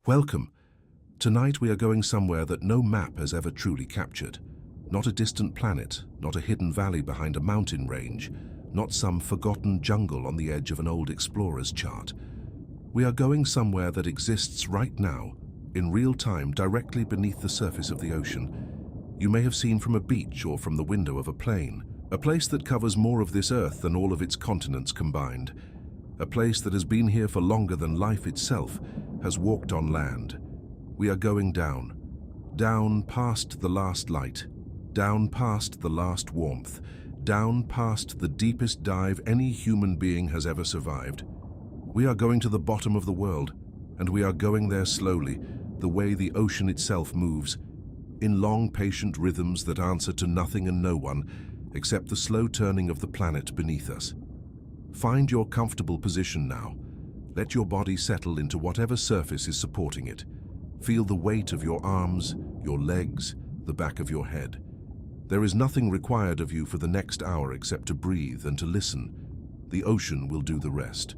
Welcome. Tonight we are going somewhere that no map has ever truly captured. Not a distant planet, not a hidden valley behind a mountain range, not some forgotten jungle on the edge of an old explorer's chart. We are going somewhere that exists right now, in real time, directly beneath the surface of the ocean. You may have seen from a beach or from the window of a plane. A place that covers more of this Earth than all of its continents combined. A place that has been here for longer than life itself has walked on land. We are going down. Down past the last light. Down past the last warmth. Down past the deepest dive any human being has ever survived. We are going to the bottom of the world, and we are going there slowly, the way the ocean itself moves, in long, patient rhythms that answer to nothing and no one, except the slow turning of the planet beneath us. Find your comfortable position now. Let your body settle into whatever surface is supporting it. Feel the weight of your arms, your legs, the back of your head. There is nothing required of you for the next hour except to breathe and to listen. The ocean will do the rest.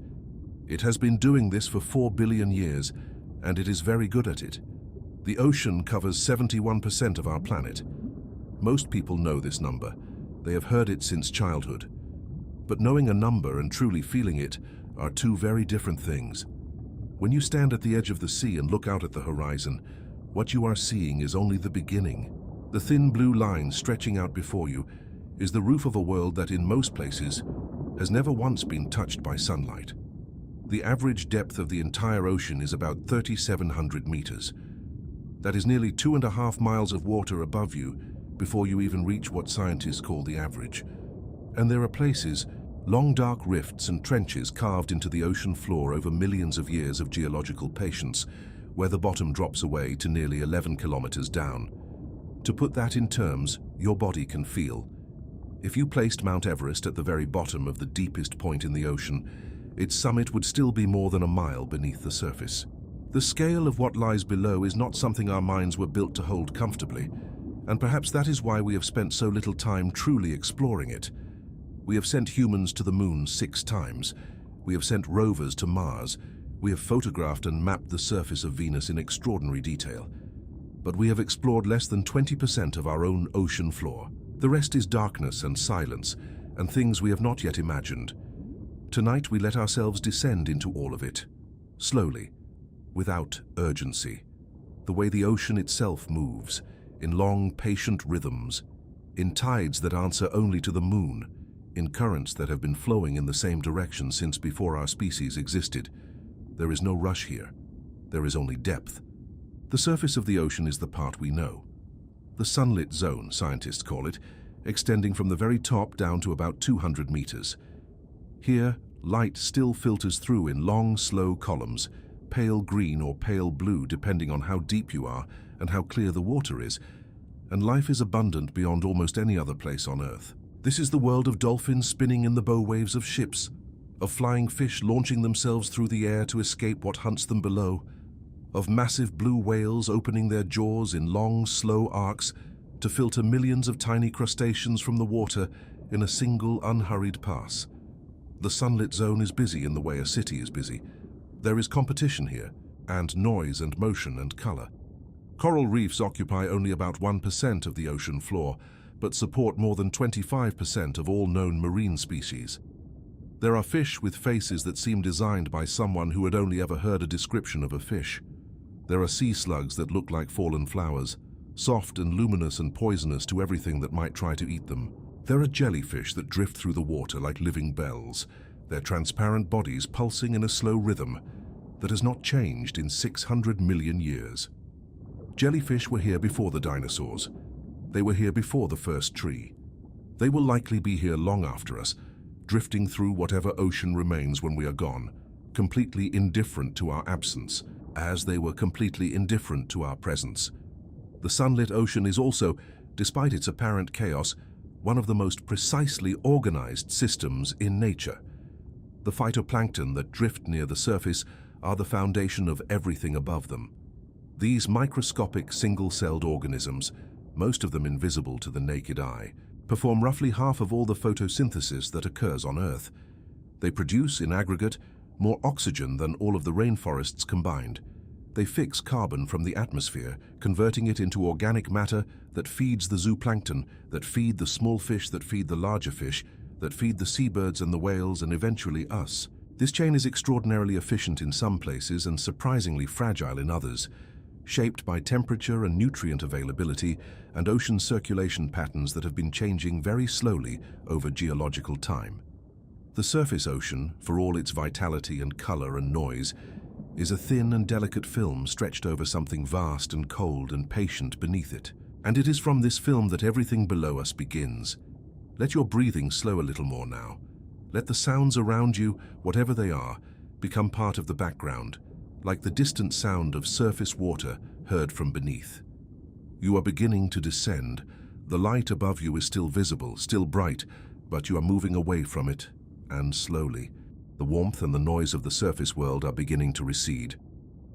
It has been doing this for 4 billion years, and it is very good at it. The ocean covers 71% of our planet. Most people know this number. They have heard it since childhood. But knowing a number and truly feeling it are two very different things. When you stand at the edge of the sea and look out at the horizon, what you are seeing is only the beginning. The thin blue line stretching out before you is the roof of a world that in most places has never once been touched by sunlight. The average depth of the entire ocean is about 3,700 meters. That is nearly 2.5 miles of water above you before you even reach what scientists call the average. And there are places, long dark rifts and trenches carved into the ocean floor over millions of years of geological patience, where the bottom drops away to nearly 11 kilometers down. To put that in terms, your body can feel. If you placed Mount Everest at the very bottom of the deepest point in the ocean, its summit would still be more than a mile beneath the surface. The scale of what lies below is not something our minds were built to hold comfortably, and perhaps that is why we have spent so little time truly exploring it. We have sent humans to the moon 6 times. We have sent rovers to Mars. We have photographed and mapped the surface of Venus in extraordinary detail. But we have explored less than 20% of our own ocean floor. The rest is darkness and silence, and things we have not yet imagined. Tonight we let ourselves descend into all of it, slowly, without urgency. The way the ocean itself moves, in long, patient rhythms, in tides that answer only to the moon, in currents that have been flowing in the same direction since before our species existed. There is no rush here. There is only depth. The surface of the ocean is the part we know. The sunlit zone, scientists call it, extending from the very top down to about 200 meters. Here, light still filters through in long, slow columns, pale green or pale blue depending on how deep you are and how clear the water is, and life is abundant beyond almost any other place on Earth. This is the world of dolphins spinning in the bow waves of ships, of flying fish launching themselves through the air to escape what hunts them below, of massive blue whales opening their jaws in long, slow arcs to filter millions of tiny crustaceans from the water in a single, unhurried pass. The sunlit zone is busy in the way a city is busy. There is competition here, and noise and motion and color. Coral reefs occupy only about 1% of the ocean floor, but support more than 25% of all known marine species. There are fish with faces that seem designed by someone who had only ever heard a description of a fish. There are sea slugs that look like fallen flowers, soft and luminous and poisonous to everything that might try to eat them. There are jellyfish that drift through the water like living bells, their transparent bodies pulsing in a slow rhythm that has not changed in 600 million years. Jellyfish were here before the dinosaurs. They were here before the first tree. They will likely be here long after us, drifting through whatever ocean remains when we are gone, completely indifferent to our absence, as they were completely indifferent to our presence. The sunlit ocean is also, despite its apparent chaos, one of the most precisely organized systems in nature. The phytoplankton that drift near the surface are the foundation of everything above them. These microscopic single-celled organisms, most of them invisible to the naked eye, perform roughly half of all the photosynthesis that occurs on Earth. They produce, in aggregate, more oxygen than all of the rainforests combined. They fix carbon from the atmosphere, converting it into organic matter that feeds the zooplankton, that feed the small fish, that feed the larger fish, that feed the seabirds and the whales, and eventually us. This chain is extraordinarily efficient in some places and surprisingly fragile in others, shaped by temperature and nutrient availability and ocean circulation patterns that have been changing very slowly over geological time. The surface ocean, for all its vitality and color and noise, is a thin and delicate film stretched over something vast and cold and patient beneath it. And it is from this film that everything below us begins. Let your breathing slow a little more now. Let the sounds around you, whatever they are, become part of the background, like the distant sound of surface water heard from beneath. You are beginning to descend. The light above you is still visible, still bright, but you are moving away from it, and slowly. The warmth and the noise of the surface world are beginning to recede.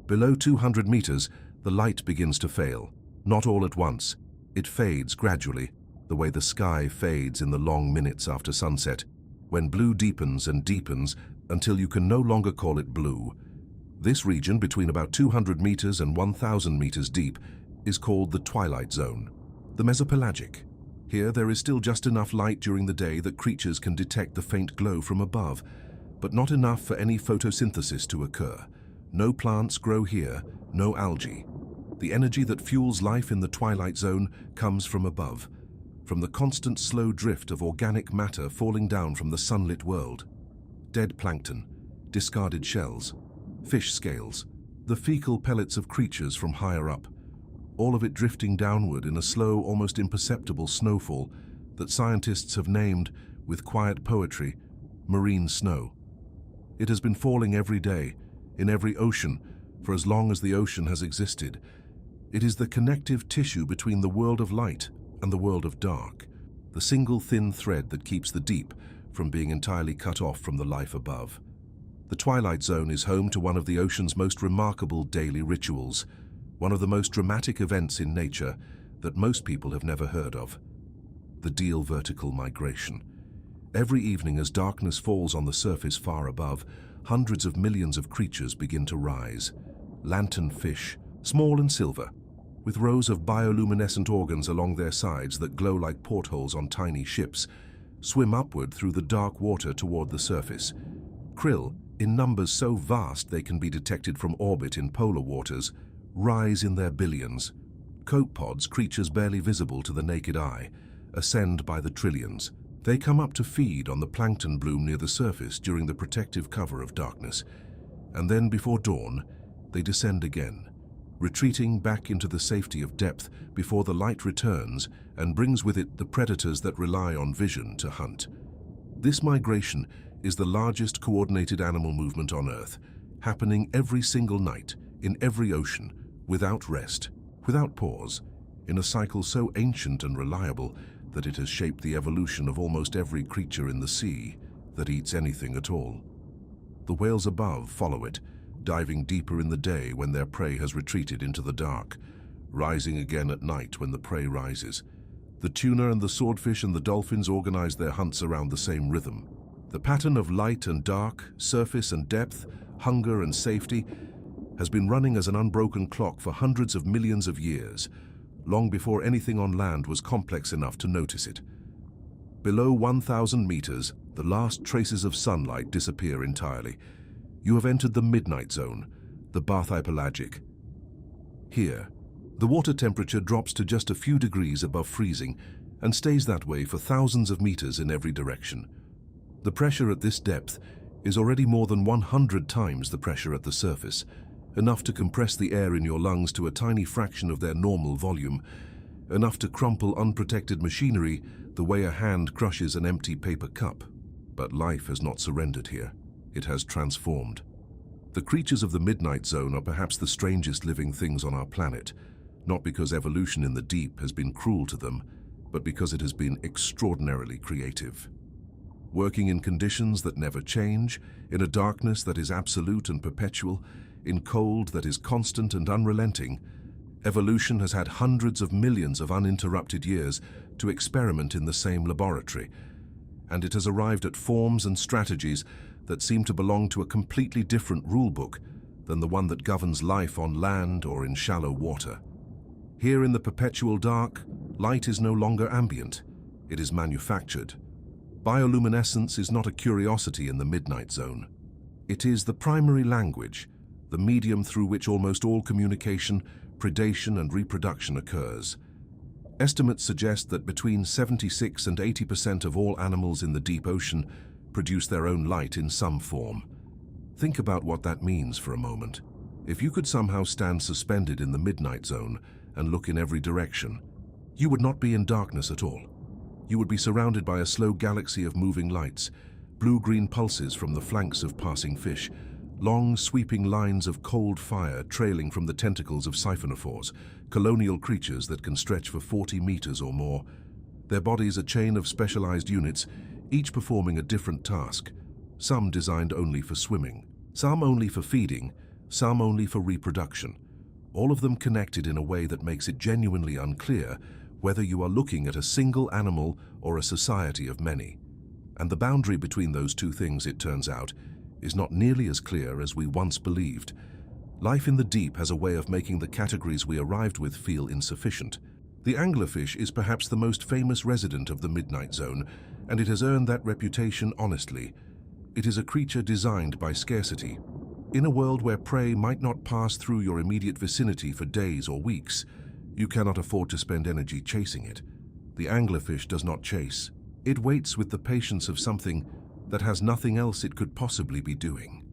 Below 200 meters, the light begins to fail. Not all at once. It fades gradually, the way the sky fades in the long minutes after sunset, when blue deepens and deepens until you can no longer call it blue. This region, between about 200 meters and 1,000 meters deep, is called the twilight zone, the mesopelagic. Here there is still just enough light during the day that creatures can detect the faint glow from above, but not enough for any photosynthesis to occur. No plants grow here, no algae. The energy that fuels life in the twilight zone comes from above, from the constant slow drift of organic matter falling down from the sunlit world. Dead plankton, discarded shells, fish scales, the fecal pellets of creatures from higher up, all of it drifting downward in a slow, almost imperceptible snowfall that scientists have named, with quiet poetry, marine snow. It has been falling every day, in every ocean, for as long as the ocean has existed. It is the connective tissue between the world of light and the world of dark, the single thin thread that keeps the deep from being entirely cut off from the life above. The twilight zone is home to one of the ocean's most remarkable daily rituals, one of the most dramatic events in nature that most people have never heard of: the Deal vertical migration. Every evening as darkness falls on the surface far above, hundreds of millions of creatures begin to rise. Lantern fish, small and silver, with rows of bioluminescent organs along their sides that glow like portholes on tiny ships, swim upward through the dark water toward the surface. Krill, in numbers so vast they can be detected from orbit in polar waters, rise in their billions. Copepods, creatures barely visible to the naked eye, ascend by the trillions. They come up to feed on the plankton bloom near the surface during the protective cover of darkness. And then, before dawn, they descend again, retreating back into the safety of depth before the light returns and brings with it the predators that rely on vision to hunt. This migration is the largest coordinated animal movement on Earth, happening every single night, in every ocean, without rest, without pause, in a cycle so ancient and reliable that it has shaped the evolution of almost every creature in the sea that eats anything at all. The whales above follow it, diving deeper in the day when their prey has retreated into the dark, rising again at night when the prey rises. The tuna and the swordfish and the dolphins organize their hunts around the same rhythm. The pattern of light and dark, surface and depth, hunger and safety has been running as an unbroken clock for hundreds of millions of years, long before anything on land was complex enough to notice it. Below 1,000 meters, the last traces of sunlight disappear entirely. You have entered the midnight zone, the bathypelagic. Here, the water temperature drops to just a few degrees above freezing and stays that way for thousands of meters in every direction. The pressure at this depth is already more than 100 times the pressure at the surface, enough to compress the air in your lungs to a tiny fraction of their normal volume, enough to crumple unprotected machinery the way a hand crushes an empty paper cup. But life has not surrendered here. It has transformed. The creatures of the midnight zone are perhaps the strangest living things on our planet, not because evolution in the deep has been cruel to them, but because it has been extraordinarily creative. Working in conditions that never change, in a darkness that is absolute and perpetual, in cold that is constant and unrelenting, evolution has had hundreds of millions of uninterrupted years to experiment in the same laboratory, and it has arrived at forms and strategies that seem to belong to a completely different rulebook, than the one that governs life on land or in shallow water. Here in the perpetual dark, light is no longer ambient, it is manufactured. Bioluminescence is not a curiosity in the midnight zone. It is the primary language, the medium through which almost all communication, predation and reproduction occurs. Estimates suggest that between 76 and 80% of all animals in the deep ocean produce their own light in some form. Think about what that means for a moment. If you could somehow stand suspended in the midnight zone and look in every direction, you would not be in darkness at all. You would be surrounded by a slow galaxy of moving lights, blue-green pulses from the flanks of passing fish, long sweeping lines of cold fire trailing from the tentacles of siphonophores, colonial creatures that can stretch for 40 meters or more. Their bodies a chain of specialized units, each performing a different task, some designed only for swimming, some only for feeding, some only for reproduction, all of them connected in a way that makes it genuinely unclear whether you are looking at a single animal or a society of many. And the boundary between those two things, it turns out, is not nearly as clear as we once believed. Life in the deep has a way of making the categories we arrived with feel insufficient. The anglerfish is perhaps the most famous resident of the midnight zone, and it has earned that reputation honestly. It is a creature designed by scarcity. In a world where prey might not pass through your immediate vicinity for days or weeks, you cannot afford to spend energy chasing it. The anglerfish does not chase. It waits with the patience of something that has nothing else it could possibly be doing.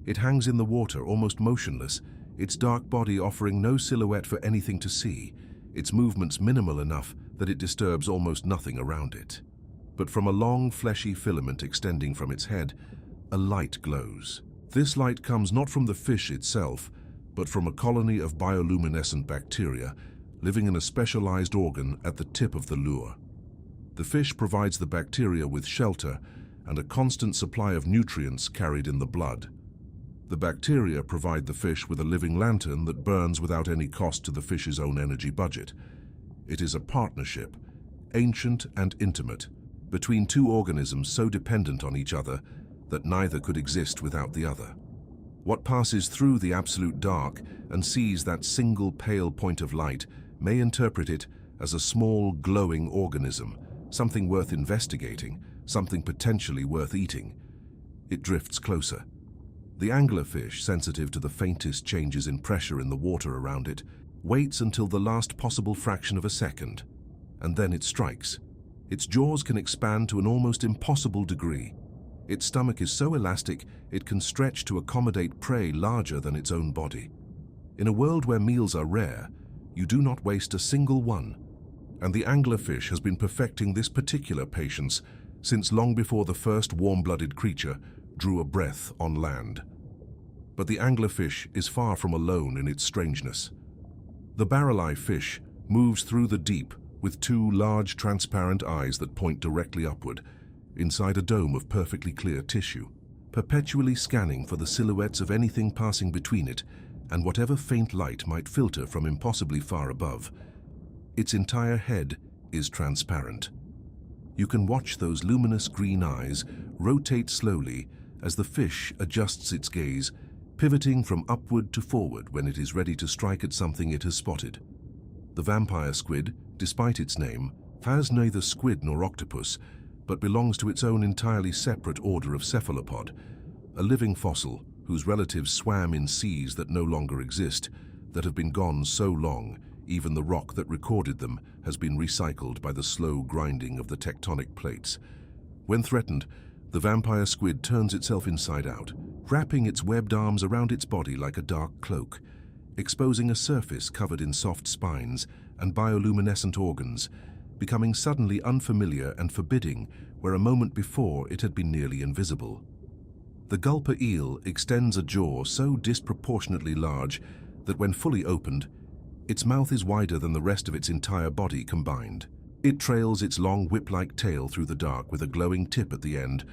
It hangs in the water, almost motionless, its dark body offering no silhouette for anything to see, its movements minimal enough that it disturbs almost nothing around it. But from a long, fleshy filament extending from its head, a light glows. This light comes not from the fish itself, but from a colony of bioluminescent bacteria living in a specialized organ at the tip of the lure. The fish provides the bacteria with shelter and a constant supply of nutrients carried in the blood. The bacteria provide the fish with a living lantern that burns without any cost to the fish's own energy budget. It is a partnership, ancient and intimate, between two organisms so dependent on each other that neither could exist without the other. What passes through the absolute dark and sees that single pale point of light may interpret it as a small, glowing organism, something worth investigating, something potentially worth eating. It drifts closer. The anglerfish, sensitive to the faintest changes in pressure in the water around it, waits until the last possible fraction of a second, and then it strikes. Its jaws can expand to an almost impossible degree. Its stomach is so elastic it can stretch to accommodate prey larger than its own body. In a world where meals are rare, you do not waste a single one, and the anglerfish has been perfecting this particular patience since long before the first warm-blooded creature drew a breath on land. But the anglerfish is far from alone in its strangeness. The barrel-eye fish moves through the deep with two large transparent eyes that point directly upward, inside a dome of perfectly clear tissue, perpetually scanning for the silhouettes of anything passing between it and whatever faint light might filter from impossibly far above. Its entire head is transparent. You can watch those luminous green eyes rotate slowly as the fish adjusts its gaze, pivoting from upward to forward when it is ready to strike at something it has spotted. The vampire squid, despite its name, has neither squid nor octopus, but belongs to its own entirely separate order of cephalopod, a living fossil whose relatives swam in seas that no longer exist, that have been gone so long, even the rock that recorded them has been recycled by the slow grinding of the tectonic plates. When threatened, the vampire squid turns itself inside out, wrapping its webbed arms around its body like a dark cloak, exposing a surface covered in soft spines and bioluminescent organs, becoming suddenly unfamiliar and forbidding where a moment before it had been nearly invisible. The gulper eel extends a jaw so disproportionately large that when fully opened, its mouth is wider than the rest of its entire body combined. It trails its long whip-like tail through the dark with a glowing tip at the end,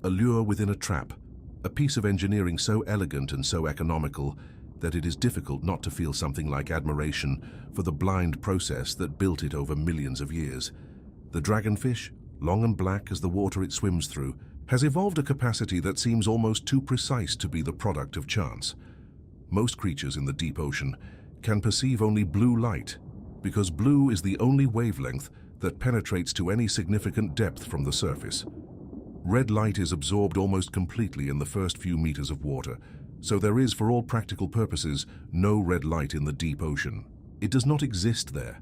a lure within a trap, a piece of engineering so elegant and so economical that it is difficult not to feel something like admiration for the blind process that built it over millions of years. The dragonfish, long and black as the water it swims through, has evolved a capacity that seems almost too precise to be the product of chance. Most creatures in the deep ocean can perceive only blue light, because blue is the only wavelength that penetrates to any significant depth from the surface. Red light is absorbed almost completely in the first few meters of water, so there is, for all practical purposes, no red light in the deep ocean. It does not exist there.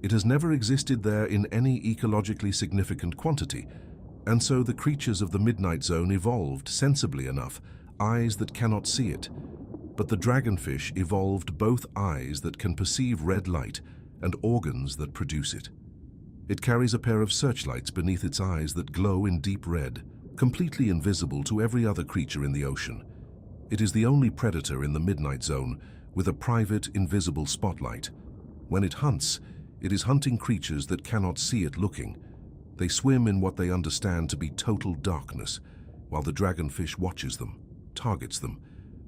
It has never existed there in any ecologically significant quantity, and so the creatures of the midnight zone evolved, sensibly enough, eyes that cannot see it. But the dragonfish evolved both eyes that can perceive red light and organs that produce it. It carries a pair of searchlights beneath its eyes that glow in deep red, completely invisible to every other creature in the ocean. It is the only predator in the midnight zone with a private, invisible spotlight. When it hunts, it is hunting creatures that cannot see it looking. They swim in what they understand to be total darkness, while the dragonfish watches them, targets them,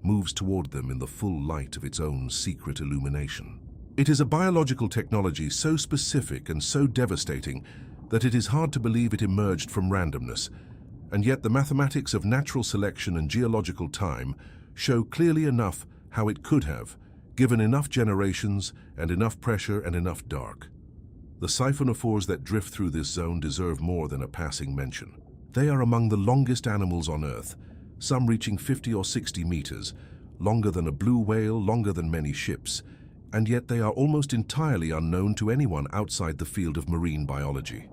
moves toward them in the full light of its own secret illumination. It is a biological technology so specific and so devastating that it is hard to believe it emerged from randomness, and yet the mathematics of natural selection and geological time show clearly enough how it could have, given enough generations and enough pressure and enough dark. The siphonophores that drift through this zone deserve more than a passing mention. They are among the longest animals on Earth, some reaching 50 or 60 meters, longer than a blue whale, longer than many ships, and yet they are almost entirely unknown to anyone outside the field of marine biology.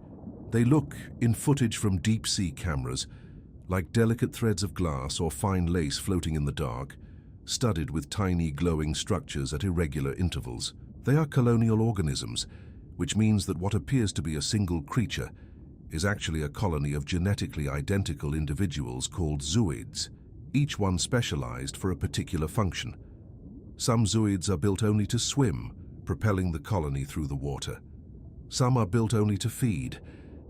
They look, in footage from deep-sea cameras, like delicate threads of glass or fine lace floating in the dark, studded with tiny glowing structures at irregular intervals. They are colonial organisms, which means that what appears to be a single creature is actually a colony of genetically identical individuals called zooids, each one specialized for a particular function. Some zooids are built only to swim, propelling the colony through the water. Some are built only to feed,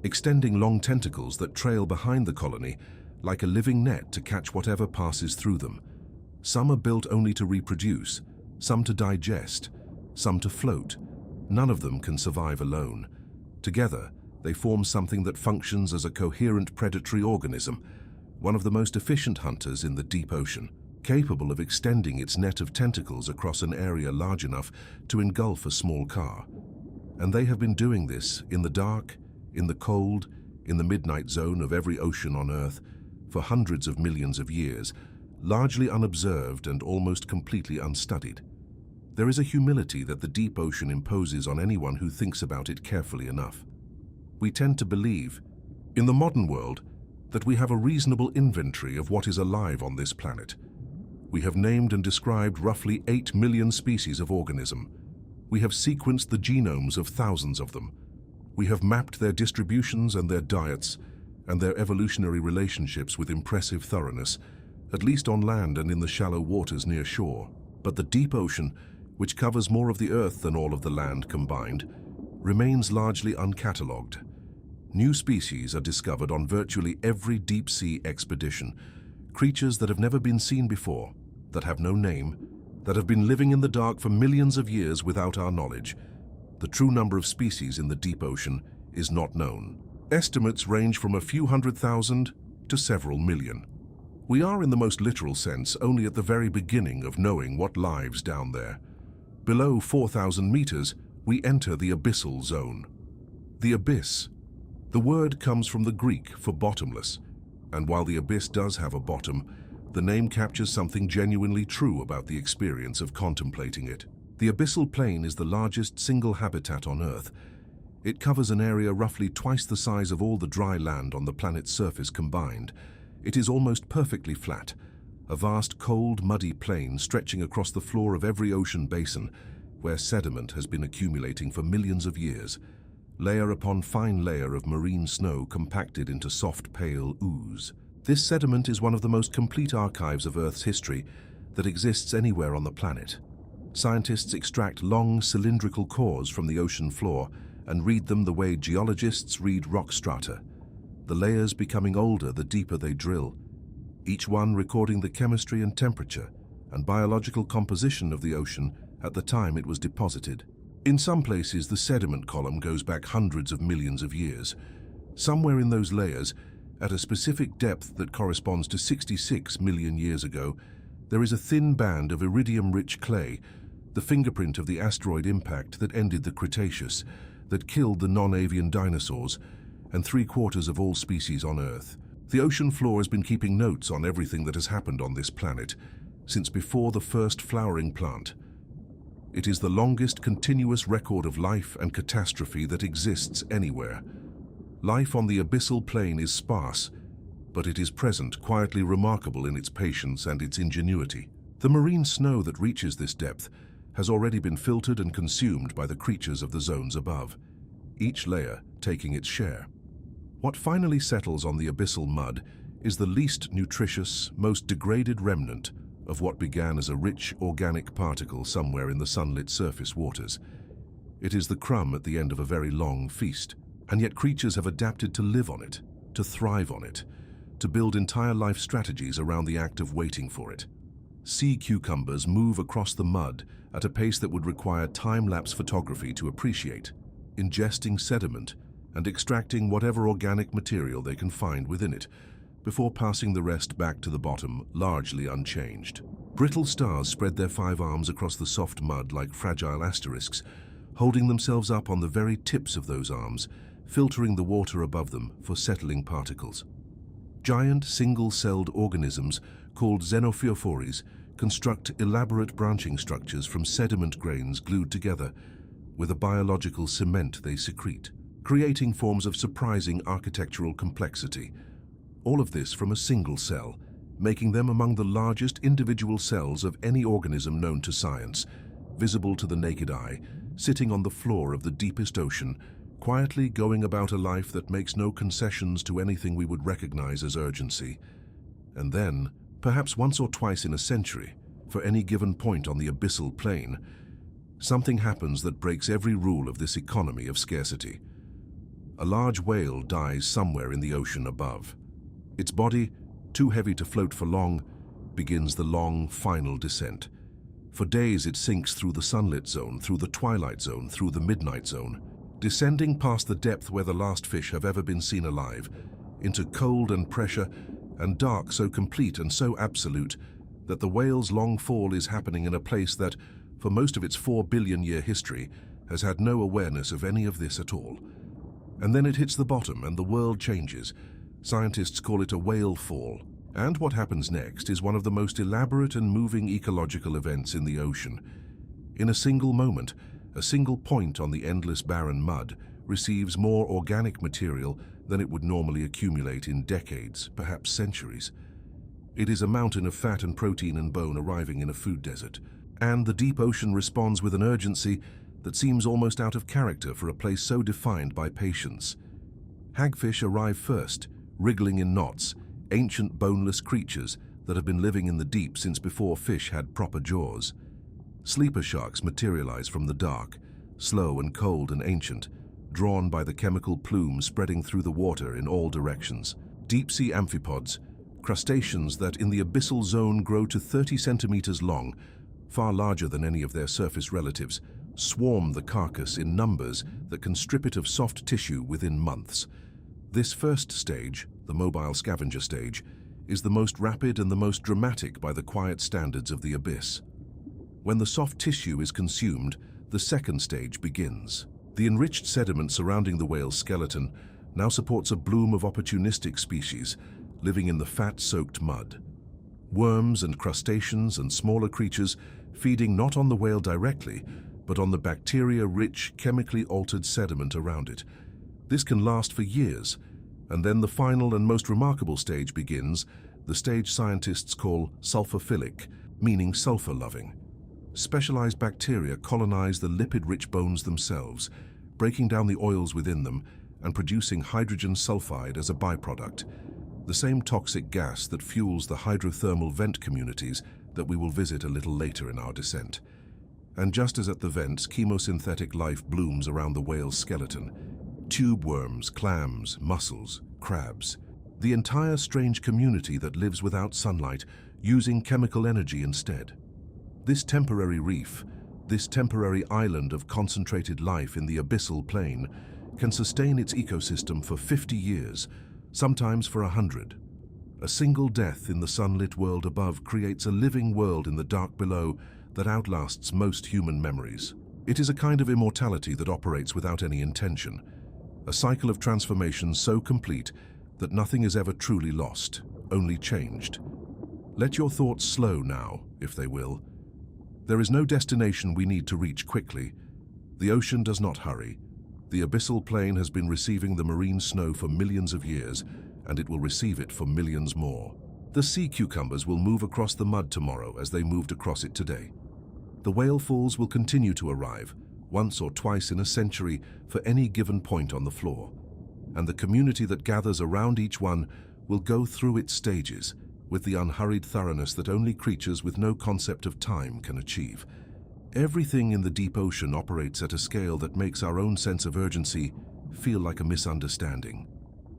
extending long tentacles that trail behind the colony like a living net to catch whatever passes through them. Some are built only to reproduce, some to digest, some to float. None of them can survive alone. Together, they form something that functions as a coherent predatory organism, one of the most efficient hunters in the deep ocean, capable of extending its net of tentacles across an area large enough to engulf a small car. And they have been doing this in the dark, in the cold, in the midnight zone of every ocean on Earth for hundreds of millions of years, largely unobserved and almost completely unstudied. There is a humility that the deep ocean imposes on anyone who thinks about it carefully enough. We tend to believe, in the modern world, that we have a reasonable inventory of what is alive on this planet. We have named and described roughly 8 million species of organism. We have sequenced the genomes of thousands of them. We have mapped their distributions and their diets and their evolutionary relationships with impressive thoroughness, at least on land and in the shallow waters near shore. But the deep ocean, which covers more of the Earth than all of the land combined, remains largely uncatalogued. New species are discovered on virtually every deep-sea expedition, creatures that have never been seen before, that have no name, that have been living in the dark for millions of years without our knowledge. The true number of species in the deep ocean is not known. Estimates range from a few 100,000 to several million. We are, in the most literal sense, only at the very beginning of knowing what lives down there. Below 4,000 meters, we enter the abyssal zone. The abyss. The word comes from the Greek for bottomless, and while the abyss does have a bottom, the name captures something genuinely true about the experience of contemplating it. The abyssal plain is the largest single habitat on Earth. It covers an area roughly twice the size of all the dry land on the planet's surface combined. It is almost perfectly flat, a vast, cold, muddy plain stretching across the floor of every ocean basin, where sediment has been accumulating for millions of years, layer upon fine layer of marine snow compacted into soft, pale ooze. This sediment is one of the most complete archives of Earth's history that exists anywhere on the planet. Scientists extract long, cylindrical cores from the ocean floor and read them the way geologists read rock strata, the layers becoming older the deeper they drill, each one recording the chemistry and temperature and biological composition of the ocean at the time it was deposited. In some places, the sediment column goes back hundreds of millions of years. Somewhere in those layers, at a specific depth that corresponds to 66 million years ago, There is a thin band of iridium-rich clay, the fingerprint of the asteroid impact that ended the Cretaceous, that killed the non-avian dinosaurs, and 3/4 of all species on Earth. The ocean floor has been keeping notes on everything that has happened on this planet since before the first flowering plant. It is the longest continuous record of life and catastrophe that exists anywhere. Life on the abyssal plane is sparse, but it is present, quietly remarkable in its patience and its ingenuity. The marine snow that reaches this depth has already been filtered and consumed by the creatures of the zones above, each layer taking its share. What finally settles on the abyssal mud is the least nutritious, most degraded remnant of what began as a rich organic particle somewhere in the sunlit surface waters. It is the crumb at the end of a very long feast, and yet creatures have adapted to live on it, to thrive on it, to build entire life strategies around the act of waiting for it. Sea cucumbers move across the mud at a pace that would require time-lapse photography to appreciate, ingesting sediment and extracting whatever organic material they can find within it, before passing the rest back to the bottom, largely unchanged. Brittle stars spread their 5 arms across the soft mud like fragile asterisks, holding themselves up on the very tips of those arms, filtering the water above them for settling particles. Giant single-celled organisms called xenophyophores construct elaborate branching structures from sediment grains glued together with a biological cement they secrete, creating forms of surprising architectural complexity. All of this from a single cell, making them among the largest individual cells of any organism known to science, visible to the naked eye, sitting on the floor of the deepest ocean, quietly going about a life that makes no concessions to anything we would recognize as urgency. And then, perhaps once or twice in a century, for any given point on the abyssal plane, something happens that breaks every rule of this economy of scarcity. A large whale dies somewhere in the ocean above. Its body, too heavy to float for long, begins the long, final descent. For days it sinks through the sunlit zone, through the twilight zone, through the midnight zone, descending past the depth where the last fish have ever been seen alive, into cold and pressure and dark so complete and so absolute that the whale's long fall is happening in a place that, for most of its 4-billion-year history, has had no awareness of any of this at all. And then it hits the bottom and the world changes. Scientists call it a whale fall. And what happens next is one of the most elaborate and moving ecological events in the ocean. In a single moment, a single point on the endless barren mud receives more organic material than it would normally accumulate in decades, perhaps centuries. It is a mountain of fat and protein and bone arriving in a food desert. And the deep ocean responds with an urgency that seems almost out of character for a place so defined by patience. Hagfish arrive first, wriggling in knots, ancient boneless creatures that have been living in the deep since before fish had proper jaws. Sleeper sharks materialize from the dark, slow and cold and ancient, drawn by the chemical plume spreading through the water in all directions. Deep-sea amphipods, crustaceans that in the abyssal zone grow to 30 centimeters long, far larger than any of their surface relatives, swarm the carcass in numbers that can strip it of soft tissue within months. This first stage, the mobile scavenger stage, is the most rapid and the most dramatic by the quiet standards of the abyss. When the soft tissue is consumed, the second stage begins. The enriched sediment surrounding the whale's skeleton now supports a bloom of opportunistic species living in the fat-soaked mud. Worms and crustaceans and smaller creatures feeding not on the whale directly, but on the bacteria-rich, chemically altered sediment around it. This can last for years, and then the final and most remarkable stage begins, the stage scientists call sulfophilic, meaning sulfur-loving. Specialized bacteria colonize the lipid-rich bones themselves, breaking down the oils within them and producing hydrogen sulfide as a byproduct, the same toxic gas that fuels the hydrothermal vent communities that we will visit a little later in our descent. And just as at the vents, chemosynthetic life blooms around the whale's skeleton. Tube worms, clams, mussels, crabs. The entire strange community that lives without sunlight, using chemical energy instead. This temporary reef, this temporary island of concentrated life in the abyssal plane, can sustain its ecosystem for 50 years, sometimes for 100. A single death in the sunlit world above creates a living world in the dark below that outlasts most human memories. It is a kind of immortality that operates without any intention, a cycle of transformation so complete that nothing is ever truly lost, only changed. Let your thoughts slow now, if they will. There is no destination we need to reach quickly. The ocean does not hurry. The abyssal plain has been receiving the marine snow for millions of years, and it will receive it for millions more. The sea cucumbers will move across the mud tomorrow as they moved across it today. The whale falls will continue to arrive, once or twice in a century for any given point on the floor, and the community that gathers around each one will go through its stages with the unhurried thoroughness that only creatures with no concept of time can achieve. Everything in the deep ocean operates at a scale that makes our own sense of urgency feel like a misunderstanding.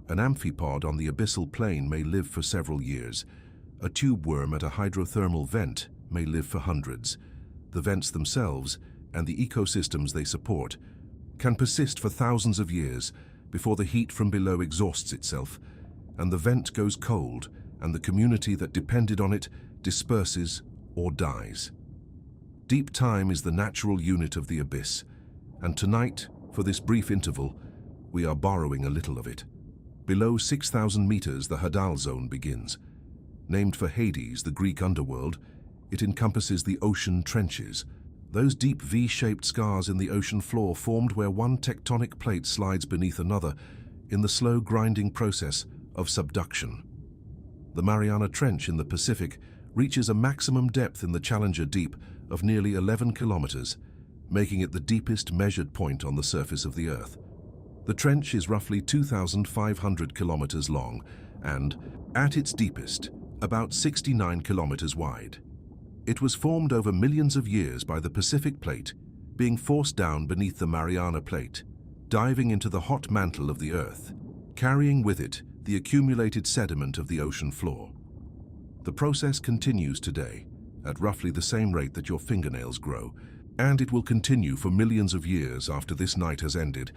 An amphipod on the abyssal plain may live for several years. A tube worm at a hydrothermal vent may live for hundreds. The vents themselves, and the ecosystems they support, can persist for thousands of years before the heat from below exhausts itself, and the vent goes cold, and the community that depended on it disperses or dies. Deep time is the natural unit of the abyss, and tonight, for this brief interval, we are borrowing a little of it. Below 6,000 meters, the Hadal Zone begins. Named for Hades, the Greek underworld, it encompasses the ocean trenches. Those deep V-shaped scars in the ocean floor formed where one tectonic plate slides beneath another in the slow grinding process of subduction. The Mariana Trench in the Pacific reaches a maximum depth in the Challenger Deep of nearly 11 kilometers, making it the deepest measured point on the surface of the Earth. The trench is roughly 2,500 kilometers long and, at its deepest, about 69 kilometers wide. It was formed over millions of years by the Pacific Plate being forced down beneath the Mariana Plate, diving into the hot mantle of the Earth, carrying with it the accumulated sediment of the ocean floor. The process continues today, at roughly the same rate that your fingernails grow, and it will continue for millions of years after this night has ended,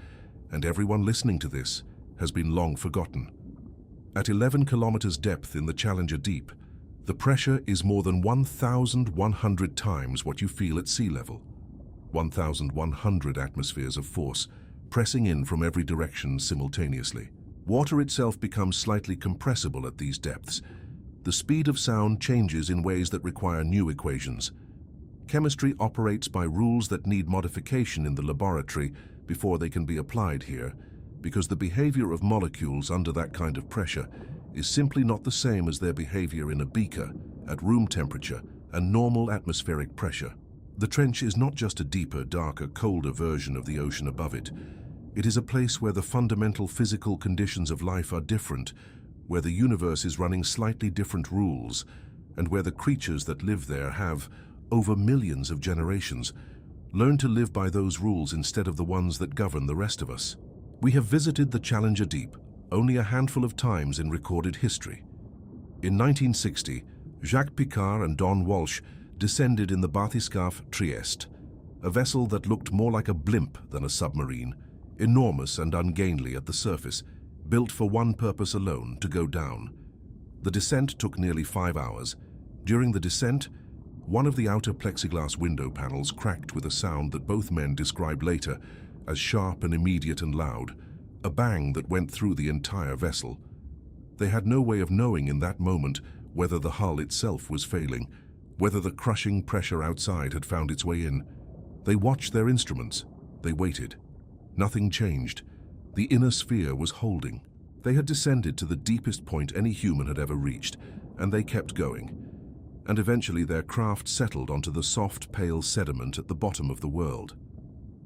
and everyone listening to this has been long forgotten. At 11 kilometers depth in the Challenger Deep, the pressure is more than 1,100 times what you feel at sea level. 1,100 atmospheres of force pressing in from every direction simultaneously. Water itself becomes slightly compressible at these depths. The speed of sound changes in ways that require new equations. Chemistry operates by rules that need modification in the laboratory before they can be applied here, because the behavior of molecules under that kind of pressure is simply not the same as their behavior in a beaker at room temperature and normal atmospheric pressure. The trench is not just a deeper, darker, colder version of the ocean above it. It is a place where the fundamental physical conditions of life are different, where the universe is running slightly different rules, and where the creatures that live there have, over millions of generations, learned to live by those rules instead of the ones that govern the rest of us. We have visited the Challenger Deep only a handful of times in recorded history. In 1960, Jacques Piccard and Don Walsh descended in the bathyscaphe Trieste, a vessel that looked more like a blimp than a submarine, enormous and ungainly at the surface, built for one purpose alone, to go down. The descent took nearly 5 hours. During the descent, one of the outer plexiglass window panels cracked with a sound that both men described later as sharp and immediate and loud, a bang that went through the entire vessel. They had no way of knowing in that moment whether the hull itself was failing, whether the crushing pressure outside had found its way in. They watched their instruments. They waited. Nothing changed. The inner sphere was holding. They had descended to the deepest point any human had ever reached, and they kept going. And eventually their craft settled onto the soft, pale sediment at the bottom of the world.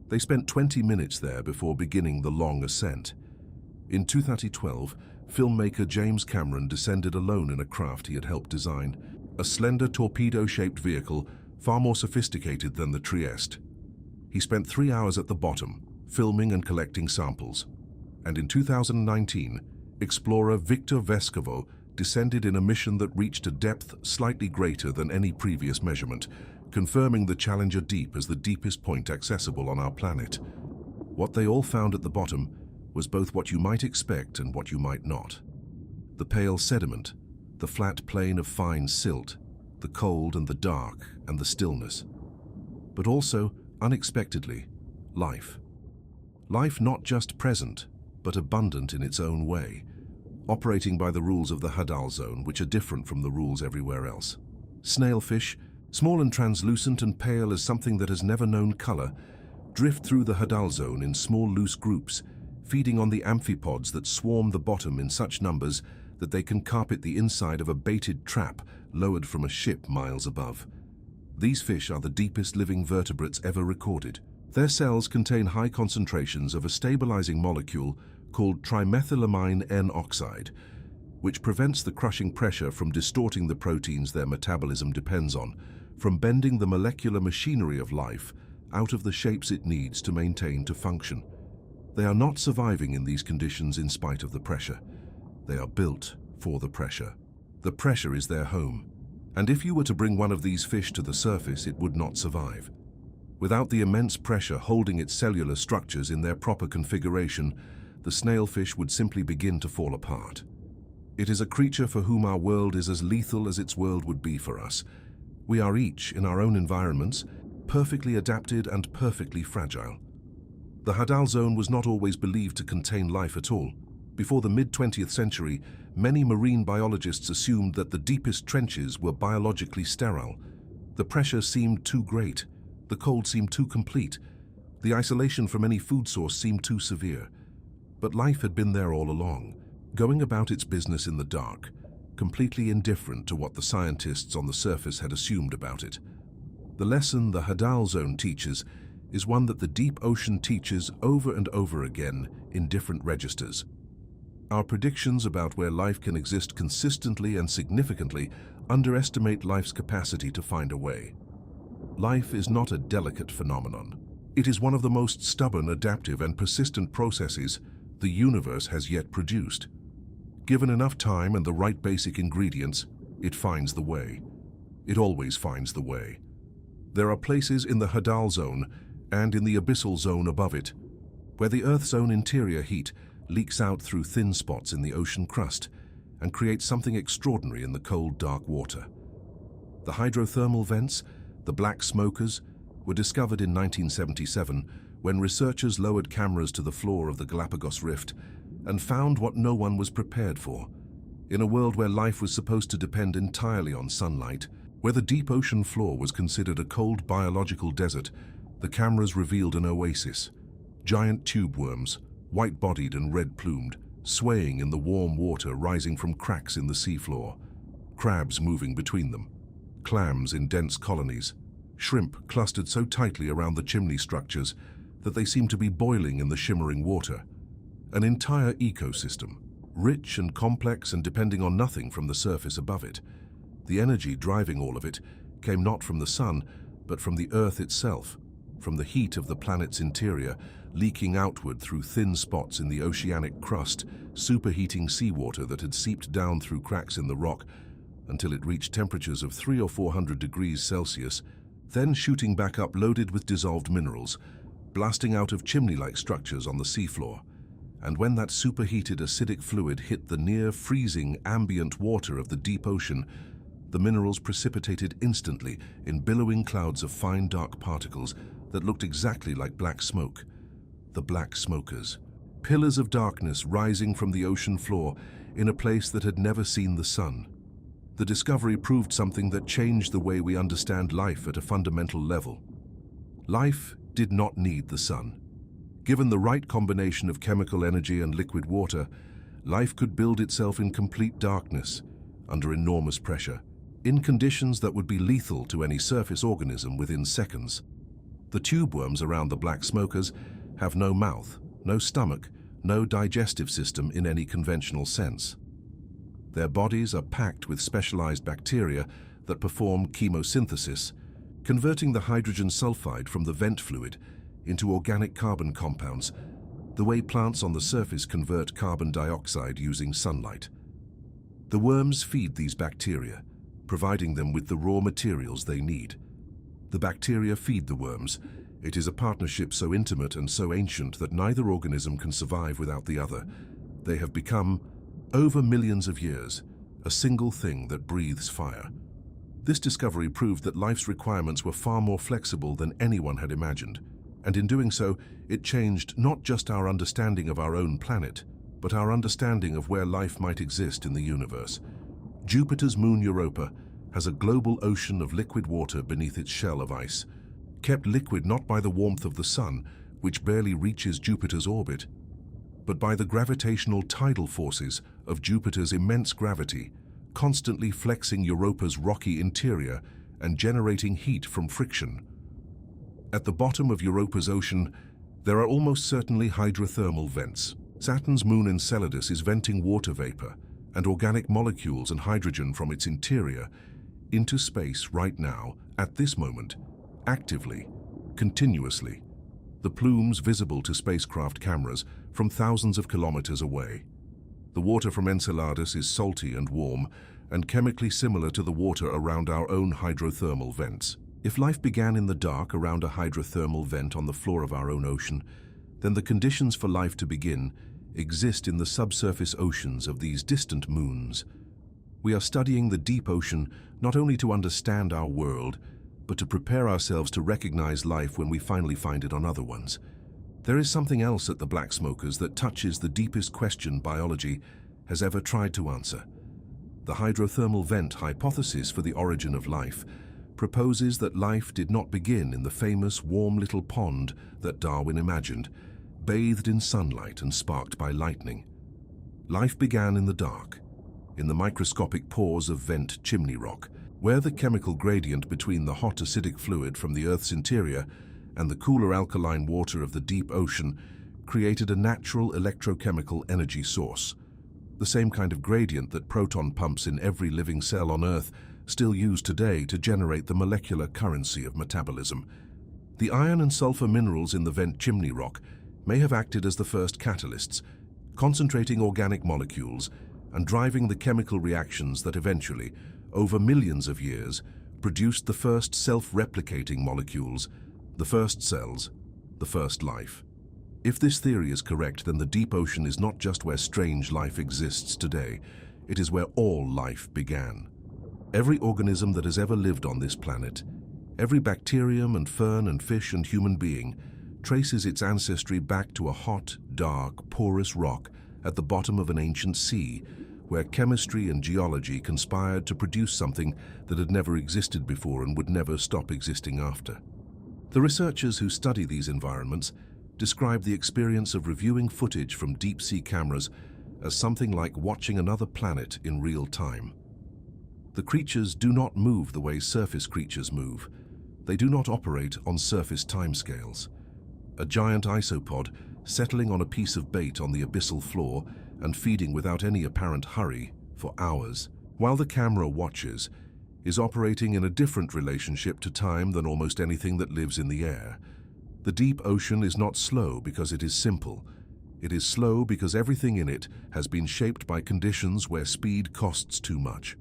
They spent 20 minutes there before beginning the long ascent. In 2012, filmmaker James Cameron descended alone in a craft he had helped design, a slender torpedo-shaped vehicle far more sophisticated than the Trieste. He spent 3 hours at the bottom, filming and collecting samples. And in 2019, explorer Victor Vescovo descended in a mission that reached a depth slightly greater than any previous measurement, confirming the Challenger Deep as the deepest point accessible on our planet. What they all found at the bottom was both what you might expect and what you might not. The pale sediment, the flat plain of fine silt, the cold and the dark and the stillness. But also, unexpectedly, life. Life not just present, but abundant in its own way, operating by the rules of the Hadal Zone, which are different from the rules everywhere else. Snailfish, small and translucent and pale as something that has never known color, drift through the Hadal Zone in small loose groups, feeding on the amphipods that swarm the bottom in such numbers that they can carpet the inside of a baited trap lowered from a ship miles above. These fish are the deepest living vertebrates ever recorded. Their cells contain high concentrations of a stabilizing molecule called trimethylamine N-oxide, which prevents the crushing pressure from distorting the proteins their metabolism depends on, from bending the molecular machinery of life out of the shapes it needs to maintain to function. They are not surviving in these conditions in spite of the pressure. They are built for the pressure. The pressure is their home. And if you were to bring one of these fish to the surface, it would not survive. Without the immense pressure holding its cellular structures in their proper configuration, the snailfish would simply begin to fall apart. It is a creature for whom our world is as lethal as its world would be for us. We are each, in our own environments, perfectly adapted and perfectly fragile. The Hadal Zone was not always believed to contain life at all. Before the mid-20th century, many marine biologists assumed that the deepest trenches were biologically sterile. The pressure seemed too great. The cold seemed too complete. The isolation from any food source seemed too severe. But life had been there all along, going about its business in the dark, completely indifferent to what the scientists on the surface had assumed about it. The lesson the Hadal Zone teaches is one that the deep ocean teaches over and over again in different registers. Our predictions about where life can exist consistently and significantly underestimate life's capacity to find a way. Life is not a delicate phenomenon. It is one of the most stubborn, adaptive, and persistent processes the universe has yet produced. Given enough time and the right basic ingredients, it finds the way. It always finds the way. There are places in the Hadal Zone and in the abyssal zone above it, where the Earth's own interior heat leaks out through thin spots in the ocean crust and creates something extraordinary in the cold, dark water. The hydrothermal vents, the black smokers, were discovered in 1977 when researchers lowered cameras to the floor of the Galapagos Rift and found what no one was prepared for. In a world where life was supposed to depend entirely on sunlight, where the deep ocean floor was considered a cold biological desert, the cameras revealed an oasis. Giant tube worms, white-bodied and red-plumed, swaying in the warm water rising from cracks in the seafloor. Crabs moving between them. Clams in dense colonies. Shrimp clustered so tightly around the chimney structures that they seemed to be boiling in the shimmering water. An entire ecosystem, rich and complex and depending on nothing from the surface above it. The energy driving all of it came not from the sun, but from the Earth itself, from the heat of the planet's interior, leaking outward through thin spots in the oceanic crust, superheating seawater that had seeped down through cracks in the rock until it reached temperatures of 300 or 400 degrees Celsius, then shooting back up loaded with dissolved minerals, blasting out of chimney-like structures on the seafloor. And when that superheated acidic fluid hit the near-freezing ambient water of the deep ocean, the minerals precipitated instantly in billowing clouds of fine dark particles that looked exactly like black smoke. The black smokers. Pillars of darkness rising from the ocean floor in a place that had never seen the sun. The discovery proved something that changed the way we understand life at a fundamental level. Life did not need the sun. Given the right combination of chemical energy and liquid water, life could build itself in complete darkness, under enormous pressure, in conditions that would be lethal to any surface organism within seconds. The tube worms around the black smokers have no mouth, no stomach, no digestive system in any conventional sense. Their bodies are packed with specialized bacteria that perform chemosynthesis, converting the hydrogen sulfide from the vent fluid into organic carbon compounds, the way plants on the surface convert carbon dioxide using sunlight. The worms feed these bacteria, providing them with the raw materials they need. The bacteria feed the worms. It is a partnership so intimate and so ancient that neither organism can survive without the other. They have become, over millions of years, a single thing that breathes fire. This discovery proved that life's requirements were far more flexible than anyone had imagined, and in doing so, it changed not just our understanding of our own planet, but our understanding of where life might exist in the universe. Jupiter's moon Europa has a global ocean of liquid water beneath its shell of ice, kept liquid not by the warmth of the sun, which barely reaches Jupiter's orbit, but by the gravitational tidal forces of Jupiter's immense gravity, constantly flexing Europa's rocky interior and generating heat from friction. At the bottom of Europa's ocean, there are almost certainly hydrothermal vents. Saturn's moon Enceladus is venting water vapor and organic molecules and hydrogen from its interior into space right now, at this moment, actively, continuously. The plumes visible to spacecraft cameras from thousands of kilometers away. The water from Enceladus is salty and warm, and chemically similar to the water around our own hydrothermal vents. If life began in the dark around a hydrothermal vent on the floor of our own ocean, then the conditions for life to begin exist in the subsurface oceans of these distant moons. We are studying the deep ocean not only to understand our world, but to prepare ourselves to recognize life when we finally find it on other ones. There is something else at the Black Smokers that touches the deepest question biology has ever tried to answer. The hydrothermal vent hypothesis for the origin of life proposes that life did not begin in the famous warm little pond that Darwin imagined, bathed in sunlight and sparked by lightning. Life began in the dark, in the microscopic pores of vent chimney rock, where the chemical gradient between the hot acidic fluid from the Earth's interior and the cooler alkaline water of the deep ocean created a natural electrochemical energy source. The same kind of gradient that proton pumps in every living cell on Earth still use today to generate the molecular currency of metabolism. The iron and sulfur minerals in the vent chimney rock may have acted as the first catalysts, concentrating organic molecules and driving the chemical reactions that eventually, over millions of years, produced the first self-replicating molecules, the first cells, the first life. If this theory is correct, then the deep ocean is not just where strange life exists today, it is where all life began. Every organism that has ever lived on this planet, every bacterium and fern and fish and human being, traces its ancestry back to a hot, dark, porous rock at the bottom of an ancient sea, where chemistry and geology conspired to produce something that had never existed before and would never stop existing after. The researchers who study these environments describe the experience of reviewing footage from deep-sea cameras as something like watching another planet in real time. The creatures do not move the way surface creatures move. They do not operate on surface timescales. A giant isopod settling on a piece of bait on the abyssal floor and feeding without any apparent hurry for hours, while the camera watches, is operating in a different relationship to time than almost anything that lives in the air. The deep ocean is not slow because it is simple. It is slow because everything in it has been shaped by conditions where speed costs too much,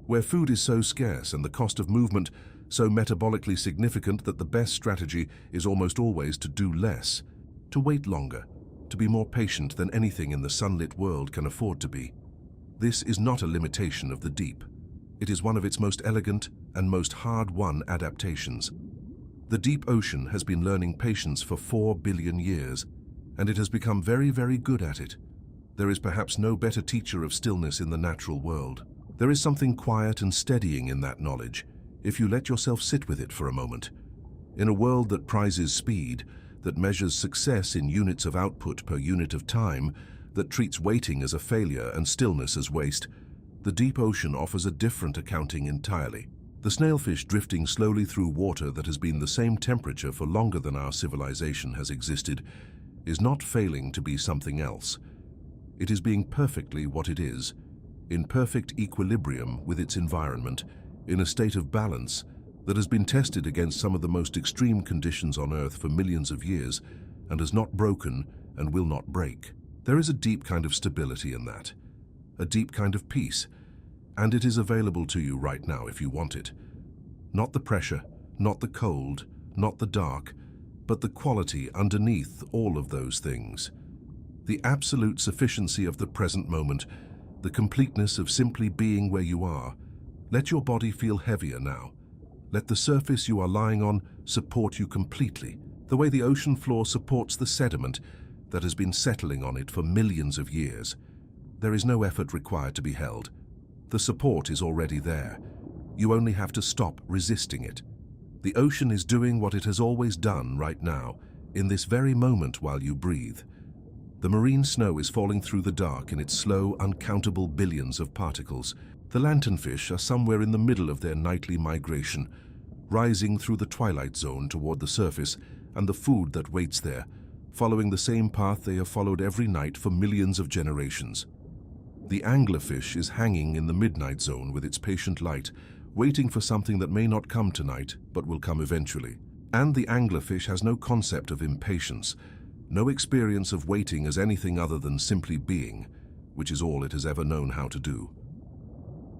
where food is so scarce and the cost of movement so metabolically significant that the best strategy is almost always to do less, to wait longer, to be more patient than anything in the sunlit world can afford to be. This is not a limitation of the deep. It is one of its most elegant and most hard-won adaptations. The deep ocean has been learning patience for 4 billion years, and it has become very, very good at it. There is perhaps no better teacher of stillness in the natural world. There is something quiet and steadying in that knowledge, if you let yourself sit with it for a moment. In a world that prizes speed, that measures success in units of output per unit of time, that treats waiting as a failure and stillness as waste, the deep ocean offers a different accounting entirely. The snailfish drifting slowly through water that has been the same temperature for longer than our civilization has existed is not failing to be something else. It is being perfectly what it is, in perfect equilibrium with its environment, in a state of balance that has been tested against some of the most extreme conditions on Earth for millions of years and has not broken and will not break. There is a deep kind of stability in that, a deep kind of peace, and it is available to you right now if you want it. Not the pressure, not the cold, not the dark, but the quality underneath all of those things. The absolute sufficiency of the present moment, the completeness of simply being where you are. Let your body feel heavier now. Let the surface you are lying on support you completely, the way the ocean floor supports the sediment that has been settling on it for millions of years. There is no effort required to be held. The support is already there. You only have to stop resisting it. The ocean is doing what it has always done right now, in this very moment while you breathe. The marine snow is falling through the dark in its slow, uncountable billions of particles. The lanternfish are somewhere in the middle of their nightly migration, rising through the twilight zone toward the surface and the food that waits there, following the same path they have followed every night for millions of generations. The anglerfish is hanging in the midnight zone with its patient light, waiting for something that may not come tonight, but will come eventually. And the anglerfish has no concept of impatience, no experience of waiting as anything other than simply being, which is all it has ever known how to do.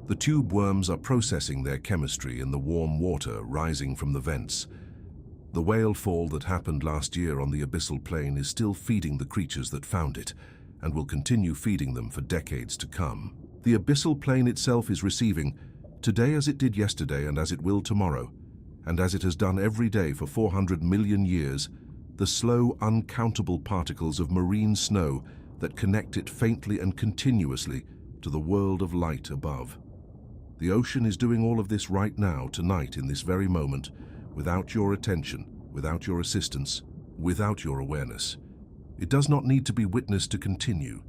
The tube worms are processing their chemistry in the warm water rising from the vents. The whale fall that happened last year on the abyssal plain is still feeding the creatures that found it, and will continue feeding them for decades to come. The abyssal plain itself is receiving, today as it did yesterday and as it will tomorrow, and as it has done every day for 400 million years, the slow, uncountable particles of marine snow that connect it faintly and continuously to the world of light above. The ocean is doing all of this right now, tonight, in this very moment, without your attention, without your assistance, without your awareness. It does not need to be witnessed to continue,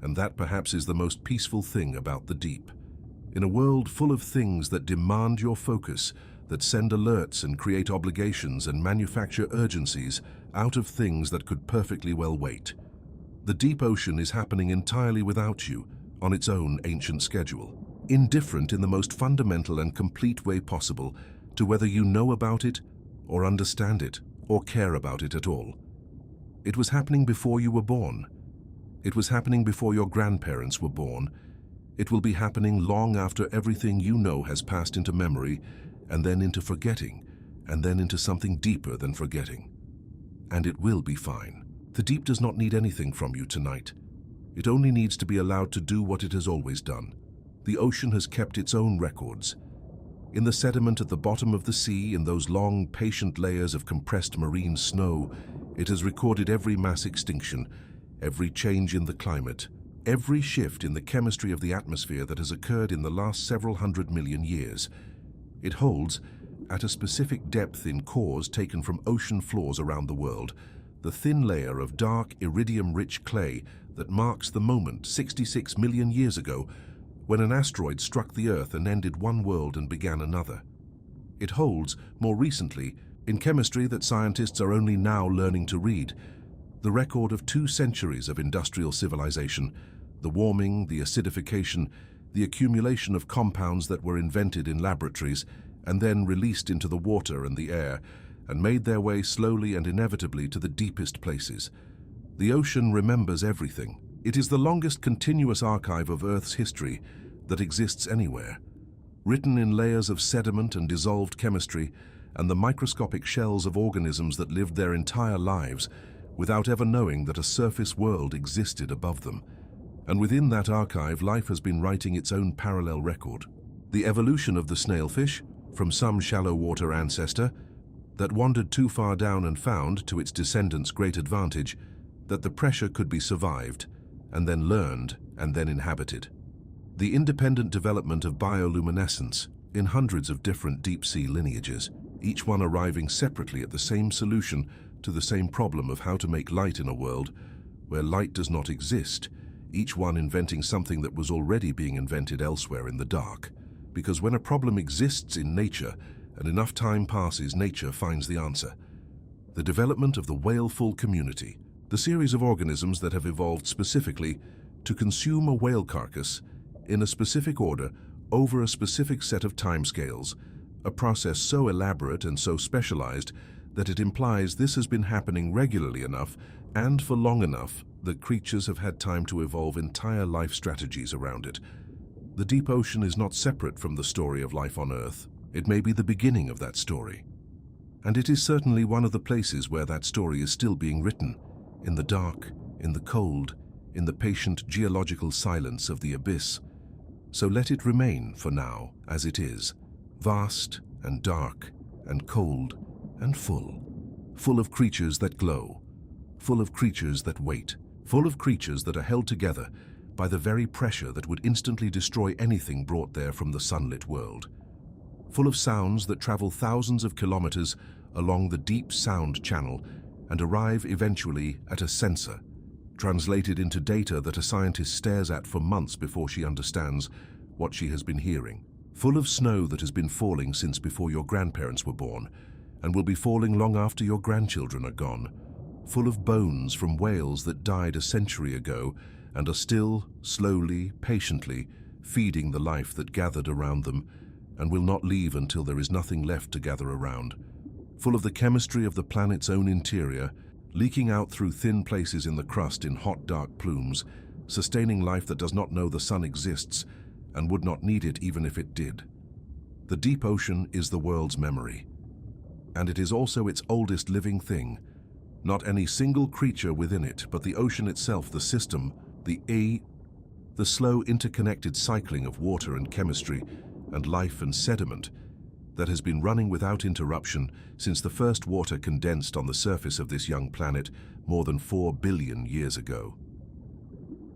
and that perhaps is the most peaceful thing about the deep. In a world full of things that demand your focus, that send alerts and create obligations and manufacture urgencies out of things that could perfectly well wait, the deep ocean is happening entirely without you, on its own ancient schedule, indifferent in the most fundamental and complete way possible to whether you know about it, or understand it, or care about it at all. It was happening before you were born. It was happening before your grandparents were born. It will be happening long after everything you know has passed into memory, and then into forgetting, and then into something deeper than forgetting. And it will be fine. The deep does not need anything from you tonight. It only needs to be allowed to do what it has always done. The ocean has kept its own records. In the sediment at the bottom of the sea, in those long, patient layers of compressed marine snow, it has recorded every mass extinction, every change in the climate, every shift in the chemistry of the atmosphere that has occurred in the last several 100 million years. It holds, at a specific depth in cores taken from ocean floors around the world, the thin layer of dark, iridium-rich clay that marks the moment 66 million years ago when an asteroid struck the Earth and ended one world and began another. It holds, more recently, in chemistry that scientists are only now learning to read, the record of 2 centuries of industrial civilization, the warming, the acidification, the accumulation of compounds that were invented in laboratories and then released into the water and the air, and made their way slowly and inevitably to the deepest places. The ocean remembers everything. It is the longest continuous archive of Earth's history that exists anywhere, written in layers of sediment and dissolved chemistry and the microscopic shells of organisms that lived their entire lives without ever knowing that a surface world existed above them. And within that archive, life has been writing its own parallel record. The evolution of the snailfish, from some shallow water ancestor, that wandered too far down and found, to its descendants' great advantage, that the pressure could be survived, and then learned, and then inhabited. The independent development of bioluminescence in hundreds of different deep-sea lineages, each one arriving separately at the same solution to the same problem of how to make light in a world where light does not exist, each one inventing something that was already being invented elsewhere in the dark. Because when a problem exists in nature, and enough time passes, nature finds the answer. The development of the whaleful community, the series of organisms that have evolved specifically to consume a whale carcass in a specific order over a specific set of timescales, a process so elaborate and so specialized that it implies this has been happening regularly enough and for long enough that creatures have had time to evolve entire life strategies around it. The deep ocean is not separate from the story of life on Earth. It may be the beginning of that story. And it is certainly one of the places where that story is still being written, in the dark, in the cold, in the patient geological silence of the abyss. So let it remain, for now, as it is, vast and dark and cold and full of creatures that glow, full of creatures that wait, full of creatures that are held together by the very pressure that would instantly destroy anything brought there from the sunlit world, full of sounds that travel thousands of kilometers along the deep sound channel and arrive eventually at a sensor, translated into data that a scientist stares at for months before she understands what she has been hearing, full of snow that has been falling since before your grandparents were born and will be falling long after your grandchildren are gone, full of bones from whales that died a century ago and are still, slowly, patiently, feeding the life that gathered around them and will not leave until there is nothing left to gather around, full of the chemistry of the planet's own interior, leaking out through thin places in the crust in hot, dark plumes, sustaining life that does not know the sun exists and would not need it even if it did. The deep ocean is the world's memory, and it is also its oldest living thing. Not any single creature within it, but the ocean itself, the system, the slow interconnected cycling of water and chemistry and life and sediment that has been running without interruption since the first water condensed on the surface of this young planet more than 4 billion years ago.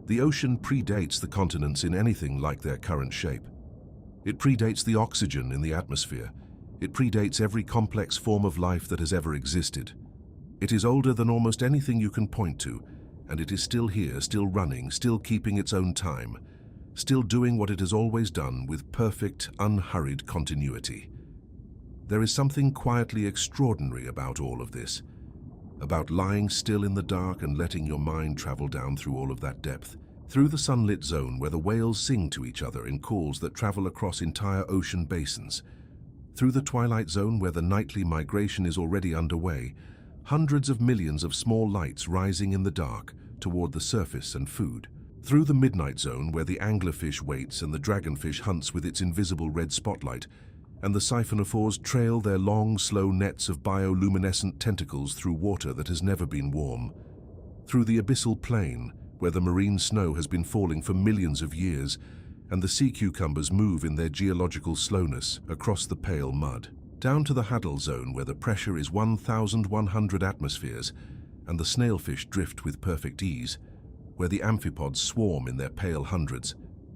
The ocean predates the continents in anything like their current shape. It predates the oxygen in the atmosphere. It predates every complex form of life that has ever existed. It is older than almost anything you can point to, and it is still here, still running, still keeping its own time, still doing what it has always done with perfect, unhurried continuity. There is something quietly extraordinary about all of this, about lying still in the dark and letting your mind travel down through all of that depth, through the sunlit zone where the whales sing to each other in calls that travel across entire ocean basins, through the twilight zone where the nightly migration is already underway, hundreds of millions of small lights rising in the dark toward the surface and food, through the midnight zone where the anglerfish waits and the dragonfish hunts with its invisible red spotlight, and the siphonophores trail their long, slow nets of bioluminescent tentacles through water that has never been warm, through the abyssal plain where the marine snow has been falling for millions of years and the sea cucumbers move in their geological slowness across the pale mud, down to the Hadal zone where the pressure is 1,100 atmospheres and the snailfish drift with perfect ease, where the amphipods swarm in their pale hundreds,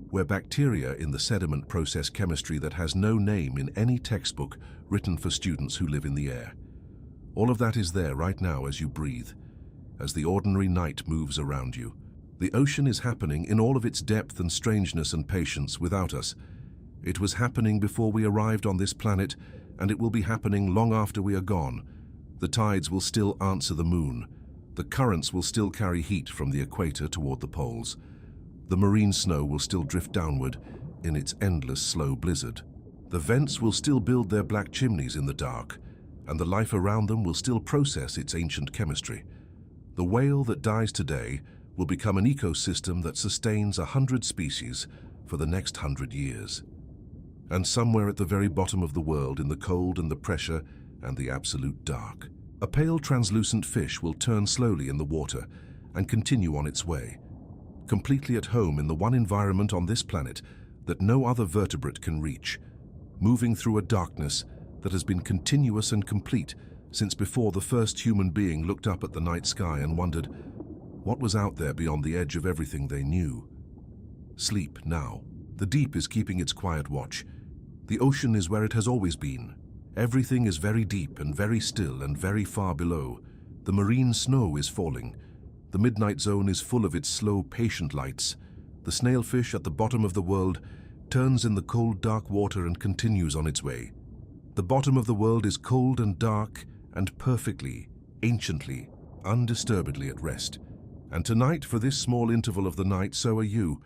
where bacteria in the sediment process chemistry that has no name in any textbook written for students who live in the air. All of that is there right now as you breathe, as the ordinary night moves around you. The ocean is happening in all of its depth and strangeness and patience without us. It was happening before we arrived on this planet, and it will be happening long after we are gone. The tides will still answer the moon. The currents will still carry heat from the equator toward the poles. The marine snow will still drift downward in its endless slow blizzard. The vents will still build their black chimneys in the dark, and the life around them will still process its ancient chemistry. The whale that dies today will become an ecosystem that sustains 100 species for the next 100 years. And somewhere at the very bottom of the world, in the cold and the pressure and the absolute dark, a pale translucent fish will turn slowly in the water and continue on its way, completely at home in the one environment on this planet that no other vertebrate can reach, moving through a darkness that has been continuous and complete since before the first human being looked up at the night sky and wondered what was out there beyond the edge of everything they knew. Sleep now. The deep is keeping its quiet watch. The ocean is where it has always been. Everything is very deep and very still and very far below. The marine snow is falling. The midnight zone is full of its slow, patient lights. The snailfish at the bottom of the world turns in the cold, dark water and continues on its way. The bottom of the world is cold and dark and perfectly, anciently, undisturbedly at rest. And tonight, for this small interval of the night, so are you,